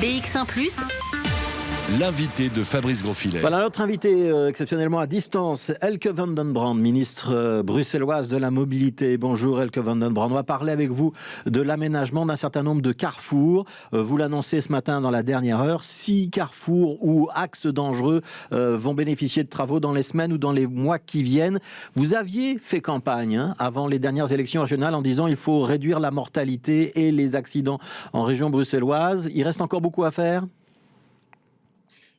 BX1+. L'invité de Fabrice Grosfilet. Voilà notre invité exceptionnellement à distance, Elke van den Brand, ministre bruxelloise de la mobilité. Bonjour Elke van den Brand. On va parler avec vous de l'aménagement d'un certain nombre de carrefours. Vous l'annoncez ce matin dans la dernière heure. 6 carrefours ou axes dangereux vont bénéficier de travaux dans les semaines ou dans les mois qui viennent. Vous aviez fait campagne avant les dernières élections régionales en disant il faut réduire la mortalité et les accidents en région bruxelloise. Il reste encore beaucoup à faire ?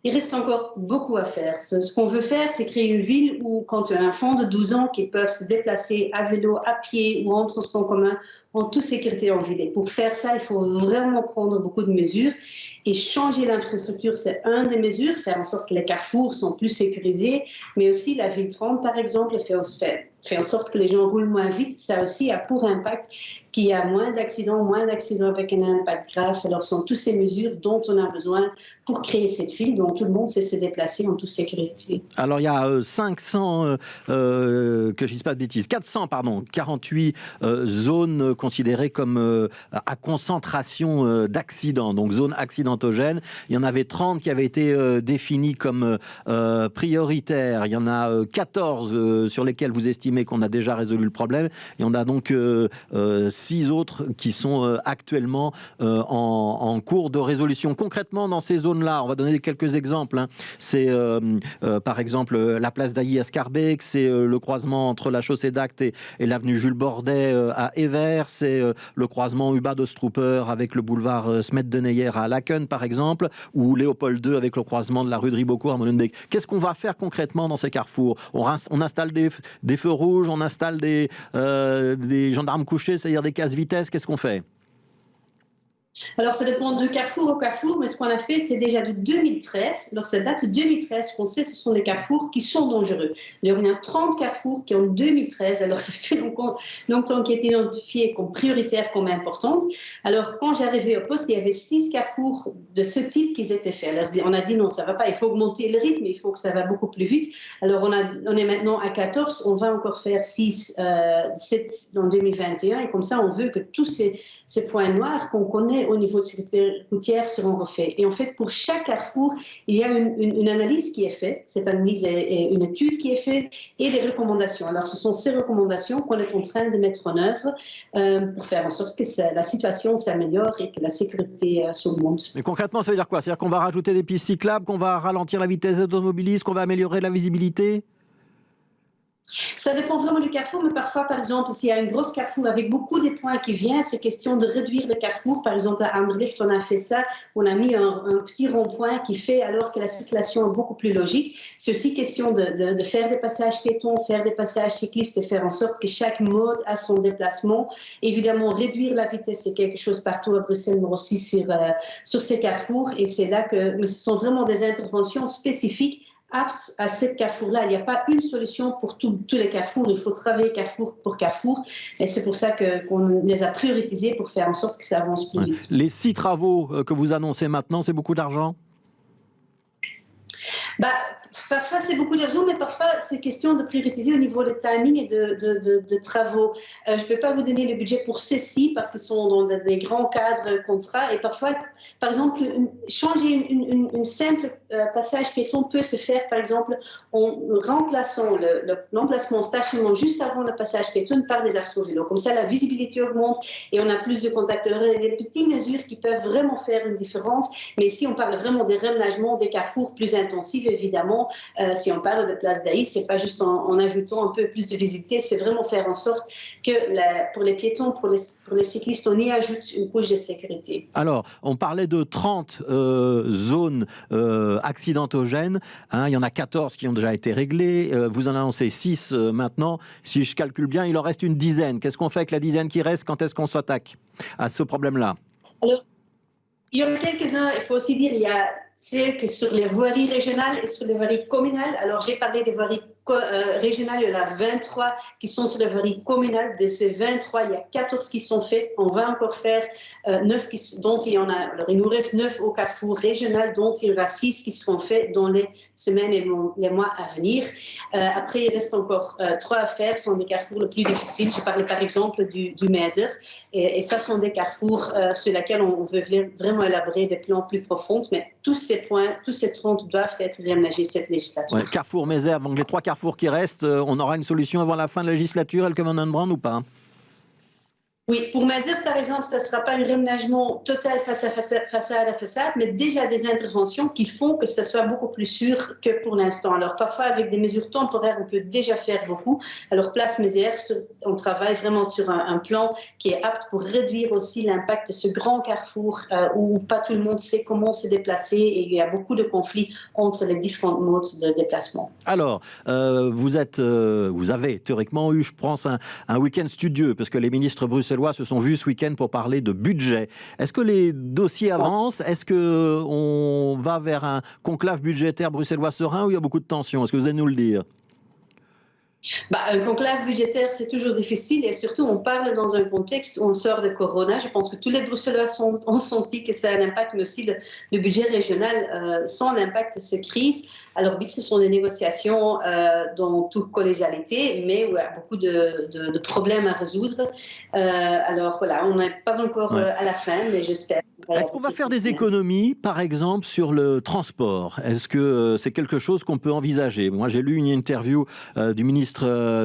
Il reste encore beaucoup à faire. Ce qu'on veut faire, c'est créer une ville où, quand tu as un enfant de 12 ans qui peuvent se déplacer à vélo, à pied ou en transport commun, en toute sécurité en ville. Et pour faire ça, il faut vraiment prendre beaucoup de mesures. Et changer l'infrastructure, c'est une des mesures. Faire en sorte que les carrefours sont plus sécurisés. Mais aussi la ville 30, par exemple, fait en sorte que les gens roulent moins vite. Ça aussi a pour impact qu'il y a moins d'accidents avec un impact grave. Alors, ce sont toutes ces mesures dont on a besoin pour créer cette ville dont tout le monde sait se déplacer en toute sécurité. Alors, il y a 448 zones considérées comme à concentration d'accidents, donc zones accidentogènes. Il y en avait 30 qui avaient été définies comme prioritaires. Il y en a 14 sur lesquelles vous estimez qu'on a déjà résolu le problème. Il y en a donc 6 autres qui sont actuellement en cours de résolution. Concrètement, dans ces zones-là, on va donner quelques exemples. C'est par exemple la place d'Ailly à Scarbeck, c'est le croisement entre la chaussée d'Acte et l'avenue Jules Bordet à Evere, c'est le croisement Hubad-Ostrooper avec le boulevard Smet-de-Neyer à Laken, par exemple, ou Léopold II avec le croisement de la rue de Ribeaucourt à Molenbeek. Qu'est-ce qu'on va faire concrètement dans ces carrefours ? On installe des feux rouges, on installe des gendarmes couchés, c'est-à-dire des casse-vitesse. Qu'est-ce qu'on fait ? Alors, ça dépend de carrefour au carrefour, mais ce qu'on a fait, c'est déjà de 2013. Alors, ça date de 2013 qu'on sait que ce sont des carrefours qui sont dangereux. Il y a 30 carrefours qui ont 2013. Alors, ça fait longtemps qui est identifié comme prioritaire, comme importante. Alors, quand j'arrivais au poste, il y avait 6 carrefours de ce type qui étaient faits. Alors, on a dit non, ça ne va pas, il faut augmenter le rythme, il faut que ça va beaucoup plus vite. Alors, on est maintenant à 14, on va encore faire 7 dans 2021. Et comme ça, on veut que tous ces points noirs qu'on connaît au niveau de sécurité routière seront refaits. Et en fait, pour chaque carrefour, il y a une analyse qui est faite. Cette analyse est une étude qui est faite et des recommandations. Alors, ce sont ces recommandations qu'on est en train de mettre en œuvre pour faire en sorte que la situation s'améliore et que la sécurité s'augmente. Mais concrètement, ça veut dire quoi ? C'est-à-dire qu'on va rajouter des pistes cyclables, qu'on va ralentir la vitesse des automobilistes, qu'on va améliorer la visibilité ? Ça dépend vraiment du carrefour, mais parfois, par exemple, s'il y a une grosse carrefour avec beaucoup de points qui viennent, c'est question de réduire le carrefour. Par exemple, à Anderlecht, on a fait ça, on a mis un petit rond-point qui fait alors que la circulation est beaucoup plus logique. C'est aussi question de faire des passages piétons, faire des passages cyclistes et faire en sorte que chaque mode a son déplacement. Évidemment, réduire la vitesse, c'est quelque chose partout à Bruxelles, mais aussi sur ces carrefours. Et c'est là mais ce sont vraiment des interventions spécifiques aptes à cette carrefour-là. Il n'y a pas une solution pour tous les carrefours. Il faut travailler carrefour pour carrefour. Et c'est pour ça qu'on les a prioritisés pour faire en sorte que ça avance plus vite. Les 6 travaux que vous annoncez maintenant, c'est beaucoup d'argent ? Parfois, c'est beaucoup d'argent, mais parfois, c'est question de prioriser au niveau de timing et de travaux. Je ne peux pas vous donner le budget pour ceux-ci parce qu'ils sont dans des grands cadres contrats. Et parfois, par exemple, changer une simple passage piéton peut se faire, par exemple, en remplaçant l'emplacement stationnement juste avant le passage piéton par des axes vélo. Comme ça, la visibilité augmente et on a plus de contacts. Il y a des petites mesures qui peuvent vraiment faire une différence. Mais ici, on parle vraiment des réaménagements des carrefours plus intensifs, évidemment. Si on parle de place d'Aïs, c'est pas juste en ajoutant un peu plus de visibilité, c'est vraiment faire en sorte que pour les piétons, pour les cyclistes, on y ajoute une couche de sécurité. Alors, on parlait de 30 zones accidentogènes. Il y en a 14 qui ont déjà été réglées. Vous en annoncez 6 maintenant. Si je calcule bien, il en reste une dizaine. Qu'est-ce qu'on fait avec la dizaine qui reste ? Quand est-ce qu'on s'attaque à ce problème-là ? Alors, il y en a quelques-uns. Il faut aussi dire, c'est que sur les voiries régionales et sur les voiries communales, alors j'ai parlé des voiries régionales, il y en a 23 qui sont sur la voirie communale. De ces 23, il y a 14 qui sont faits. On va encore faire 9 dont il y en a. Alors, il nous reste 9 au carrefour régional, dont il y aura 6 qui seront faits dans les semaines et les mois à venir. Après, il reste encore 3 à faire. Ce sont des carrefours les plus difficiles. Je parlais par exemple du Mézer. Et ça sont des carrefours sur lesquels on veut vraiment élaborer des plans plus profonds. Mais tous ces points, tous ces troncs doivent être réaménagés cette législature. Ouais, Carrefour, Mézère, donc les 3 carrefours qui restent, on aura une solution avant la fin de la législature, Elke van den Brand, ou pas? Oui, pour Mézère, par exemple, ça ne sera pas un réaménagement total façade à façade, mais déjà des interventions qui font que ça soit beaucoup plus sûr que pour l'instant. Alors, parfois, avec des mesures temporaires, on peut déjà faire beaucoup. Alors, Place Mézère, on travaille vraiment sur un plan qui est apte pour réduire aussi l'impact de ce grand carrefour où pas tout le monde sait comment se déplacer et il y a beaucoup de conflits entre les différents modes de déplacement. Alors, vous avez théoriquement eu, je pense, un week-end studieux, parce que les ministres bruxellois se sont vus ce week-end pour parler de budget. Est-ce que les dossiers avancent? Est-ce qu'on va vers un conclave budgétaire bruxellois serein ou il y a beaucoup de tensions? Est-ce que vous allez nous le dire? Un conclave budgétaire, c'est toujours difficile et surtout, on parle dans un contexte où on sort de Corona. Je pense que tous les Bruxellois ont senti que ça a un impact, mais aussi le budget régional sans l'impact de cette crise. Alors, oui, ce sont des négociations dans toute collégialité, mais où il y a beaucoup de problèmes à résoudre. Alors, voilà, on n'est pas encore à la fin, mais j'espère. Est-ce qu'on va faire des économies, par exemple, sur le transport? Est-ce que c'est quelque chose qu'on peut envisager? Moi, j'ai lu une interview du ministre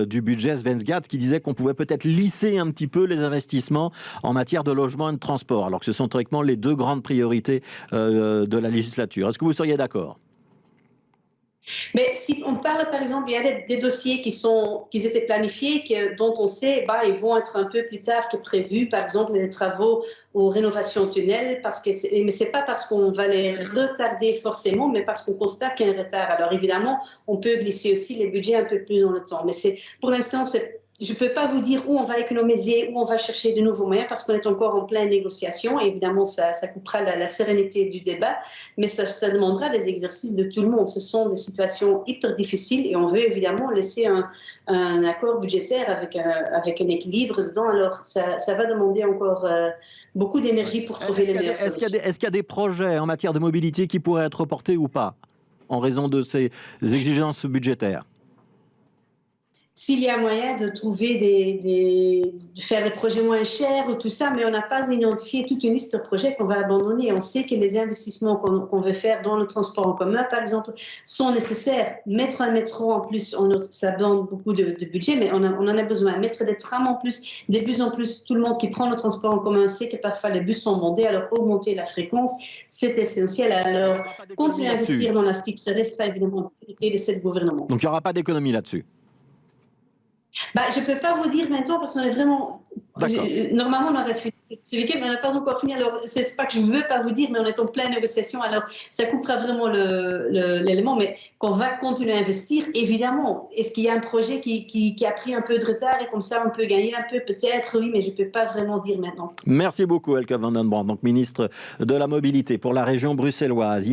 du Budget, Sven Gatz, qui disait qu'on pouvait peut-être lisser un petit peu les investissements en matière de logement et de transport, alors que ce sont théoriquement les 2 grandes priorités de la législature. Est-ce que vous seriez d'accord? Mais si on parle, par exemple, il y a des dossiers qui étaient planifiés, dont on sait ils vont être un peu plus tard que prévu, par exemple les travaux aux rénovations tunnels, mais ce n'est pas parce qu'on va les retarder forcément, mais parce qu'on constate qu'il y a un retard. Alors évidemment, on peut glisser aussi les budgets un peu plus dans le temps. Mais pour l'instant, je ne peux pas vous dire où on va économiser, où on va chercher de nouveaux moyens, parce qu'on est encore en pleine négociation. Et évidemment, ça coupera la sérénité du débat, mais ça demandera des exercices de tout le monde. Ce sont des situations hyper difficiles et on veut évidemment laisser un accord budgétaire avec un équilibre dedans. Alors, ça va demander encore beaucoup d'énergie pour trouver les meilleures solutions. Est-ce qu'il y a des projets en matière de mobilité qui pourraient être reportés ou pas, en raison de ces exigences budgétaires? S'il y a moyen de trouver de faire des projets moins chers ou tout ça, mais on n'a pas identifié toute une liste de projets qu'on va abandonner. On sait que les investissements qu'on veut faire dans le transport en commun, par exemple, sont nécessaires. Mettre un métro en plus, ça demande beaucoup de budget, mais on en a besoin. Mettre des trams en plus, des bus en plus, tout le monde qui prend le transport en commun sait que parfois les bus sont bondés, alors augmenter la fréquence, c'est essentiel. Alors, continuer à investir dans la STIP, ça restera évidemment une priorité de ce gouvernement. Donc il n'y aura pas d'économie là-dessus? Je ne peux pas vous dire maintenant parce qu'on est vraiment... Normalement, on aurait fait ce week-end, mais on n'a pas encore fini. Alors, ce n'est pas que je ne veux pas vous dire, mais on est en pleine négociation. Alors, ça coupera vraiment l'élément. Mais qu'on va continuer à investir, évidemment. Est-ce qu'il y a un projet qui a pris un peu de retard et comme ça, on peut gagner un peu? Peut-être, oui, mais je ne peux pas vraiment dire maintenant. Merci beaucoup, Elke van den Brand, donc ministre de la Mobilité pour la région bruxelloise.